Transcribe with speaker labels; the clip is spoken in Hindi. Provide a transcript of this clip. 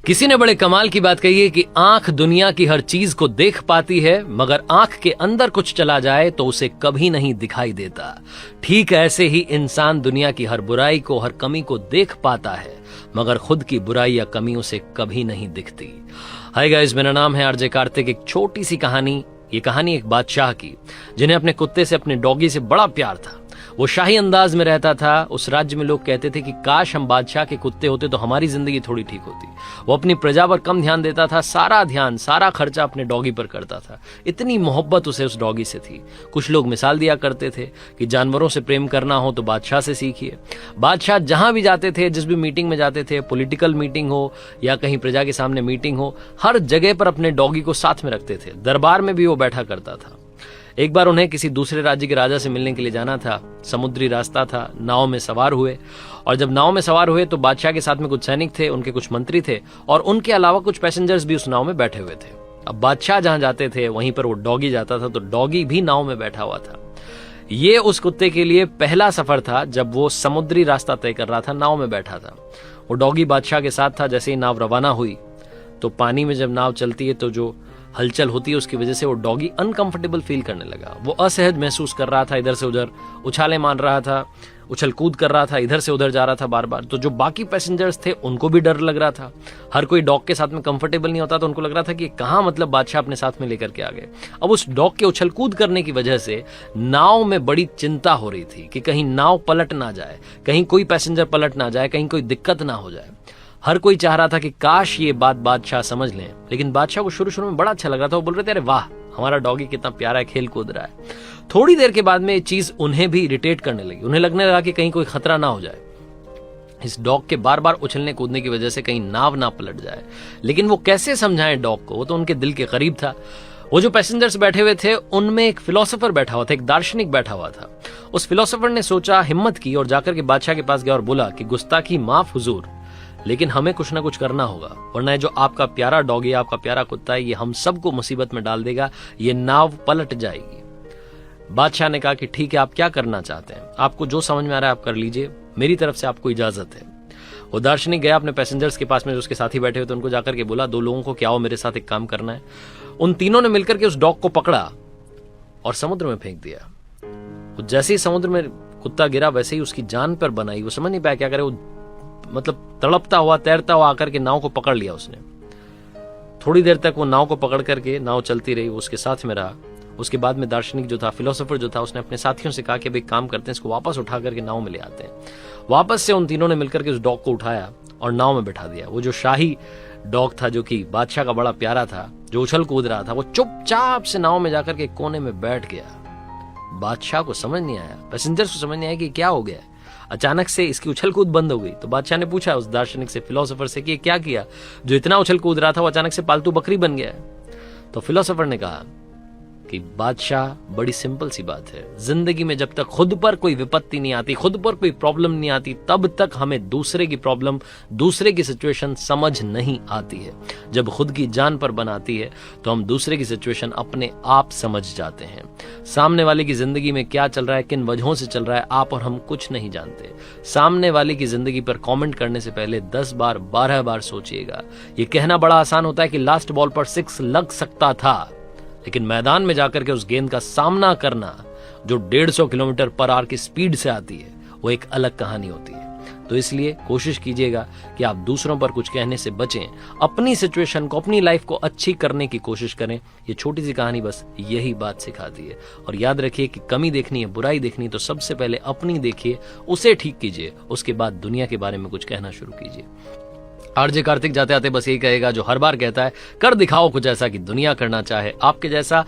Speaker 1: किसी ने बड़े कमाल की बात कही है कि आंख दुनिया की हर चीज को देख पाती है, मगर आंख के अंदर कुछ चला जाए तो उसे कभी नहीं दिखाई देता। ठीक ऐसे ही इंसान दुनिया की हर बुराई को, हर कमी को देख पाता है, मगर खुद की बुराई या कमी उसे कभी नहीं दिखती। हाय गाइस, मेरा नाम है आरजे कार्तिक। एक छोटी सी कहानी, ये कहानी एक बादशाह की, जिन्हें अपने कुत्ते से, अपने डॉगी से बड़ा प्यार था। वो शाही अंदाज में रहता था। उस राज्य में लोग कहते थे कि काश हम बादशाह के कुत्ते होते तो हमारी जिंदगी थोड़ी ठीक होती। वो अपनी प्रजा पर कम ध्यान देता था, सारा ध्यान, सारा खर्चा अपने डॉगी पर करता था। इतनी मोहब्बत उसे उस डॉगी से थी। कुछ लोग मिसाल दिया करते थे कि जानवरों से प्रेम करना हो तो बादशाह से सीखिए। बादशाह जहां भी जाते थे, जिस भी मीटिंग में जाते थे, पॉलिटिकल मीटिंग हो या कहीं प्रजा के सामने मीटिंग हो, हर जगह पर अपने डॉगी को साथ में रखते थे। दरबार में भी वो बैठा करता था। एक बार उन्हें किसी दूसरे राज्य के राजा से मिलने के लिए जाना था। समुद्री रास्ता था। नाव में सवार हुए, और जब नाव में सवार हुए तो बादशाह के साथ में कुछ सैनिक थे, उनके कुछ मंत्री थे, और उनके अलावा कुछ पैसेंजर्स भी उस नाव में बैठे हुए थे। अब बादशाह जहां जाते थे वहीं पर वो डॉगी जाता था, तो डॉगी भी नाव में बैठा हुआ था। ये उस कुत्ते के लिए पहला सफर था जब वो समुद्री रास्ता तय कर रहा था, नाव में बैठा था। वो डॉगी बादशाह के साथ था। जैसे ही नाव रवाना हुई तो पानी में जब नाव चलती है तो जो हलचल होती है उसकी वजह से वो डॉगी अनकंफर्टेबल फील करने लगा। वो असहज महसूस कर रहा था, इधर से उधर उछाले मार रहा था, उछल कूद कर रहा था, इधर से उधर जा रहा था बार बार। तो जो बाकी पैसेंजर्स थे उनको भी डर लग रहा था। हर कोई डॉग के साथ में कंफर्टेबल नहीं होता, तो उनको लग रहा था कि कहाँ मतलब बादशाह अपने साथ में लेकर के आ गए। अब उस डॉग के उछल कूद करने की वजह से नाव में बड़ी चिंता हो रही थी कि कहीं नाव पलट ना जाए, कहीं कोई पैसेंजर पलट ना जाए, कहीं कोई दिक्कत ना हो जाए। हर कोई चाह रहा था कि काश ये बात बादशाह समझ लें, लेकिन बादशाह को शुरू शुरू में बड़ा अच्छा लग रहा था। वो बोल रहे थे, अरे वाह, हमारा डॉगी कितना प्यारा है, खेल कूद रहा है। थोड़ी देर के बाद में ये चीज उन्हें भी इरिटेट करने लगी। उन्हें लगने लगा कि कहीं कोई खतरा ना हो जाए, इस डॉग के बार बार उछलने कूदने की वजह से कहीं नाव ना पलट जाए। लेकिन वो कैसे समझाएं डॉग को, वो तो उनके दिल के करीब था। वो जो पैसेंजर्स बैठे हुए थे उनमें एक फिलोसोफर बैठा हुआ था, एक दार्शनिक बैठा हुआ था। उस फिलोसोफर ने सोचा, हिम्मत की और जाकर के बादशाह के पास गया और बोला कि गुस्ताखी माफ हुजूर, लेकिन हमें कुछ ना कुछ करना होगा, वरना जो आपका प्यारा डॉगी, आपका प्यारा कुत्ता है, ये हम सबको मुसीबत में डाल देगा, ये नाव पलट जाएगी। बादशाह ने कहा कि ठीक है, आप क्या करना चाहते हैं, आपको जो समझ में आ रहा है आप कर लीजिए, मेरी तरफ से आपको इजाजत है। वो दार्शनिक गया अपने पैसेंजर्स के पास में, जो उसके साथी बैठे हुए थे, उनको जाकर के बोला, 2 लोगों को क्या हो, मेरे साथ एक काम करना है। उन तीनों ने मिलकर के उस डॉग को पकड़ा और समुद्र में फेंक दिया। जैसे ही समुद्र में कुत्ता गिरा वैसे ही उसकी जान पर बनाई। वो समझ नहीं पाया क्या करे। वो मतलब तड़पता हुआ, तैरता हुआ आकर के नाव को पकड़ लिया उसने। थोड़ी देर तक वो नाव को पकड़ करके नाव चलती रही, वो उसके साथ में रहा। उसके बाद में दार्शनिक जो था, फिलोसोफर जो था, उसने अपने साथियों से कहा कि भाई काम करते हैं, इसको वापस उठा करके नाव में ले आते हैं। वापस से उन तीनों ने मिलकर के उस डॉग को उठाया और नाव में बैठा दिया। वो जो शाही डॉग था, जो कि बादशाह का बड़ा प्यारा था, जो उछल कूद रहा था, वो चुपचाप से नाव में जाकर के कोने में बैठ गया। बादशाह को समझ नहीं आया, पैसेंजर्स को समझ नहीं आया कि क्या हो गया। अचानक से इसकी उछल कूद बंद हो गई। तो बादशाह ने पूछा उस दार्शनिक से, फिलोसोफर से, कि क्या किया, जो इतना उछल कूद रहा था वो अचानक से पालतू बकरी बन गया है। तो फिलोसोफर ने कहा कि बादशाह, बड़ी सिंपल सी बात है, जिंदगी में जब तक खुद पर कोई विपत्ति नहीं आती, खुद पर कोई प्रॉब्लम नहीं आती, तब तक हमें दूसरे की प्रॉब्लम, दूसरे की सिचुएशन समझ नहीं आती है। जब खुद की जान पर बनाती है तो हम दूसरे की सिचुएशन अपने आप समझ जाते हैं। सामने वाले की जिंदगी में क्या चल रहा है, किन वजहों से चल रहा है, आप और हम कुछ नहीं जानते। सामने वाले की जिंदगी पर कमेंट करने से पहले 10 बार 12 बार सोचिएगा। ये कहना बड़ा आसान होता है कि लास्ट बॉल पर 6 लग सकता था, लेकिन मैदान में जाकर के उस गेंद का सामना करना, जो 150 किलोमीटर पर आवर की स्पीड से आती है, वो एक अलग कहानी होती है। तो इसलिए कोशिश कीजिएगा कि आप दूसरों पर कुछ कहने से बचें, अपनी सिचुएशन को, अपनी लाइफ को अच्छी करने की कोशिश करें। ये छोटी सी कहानी बस यही बात सिखाती है। और याद रखिए कि कमी देखनी है, बुराई देखनी है, तो सबसे पहले अपनी देखिए, उसे ठीक कीजिए, उसके बाद दुनिया के बारे में कुछ कहना शुरू कीजिए। आरजे कार्तिक जाते आते बस यही कहेगा जो हर बार कहता है, कर दिखाओ कुछ ऐसा कि दुनिया करना चाहे आपके जैसा।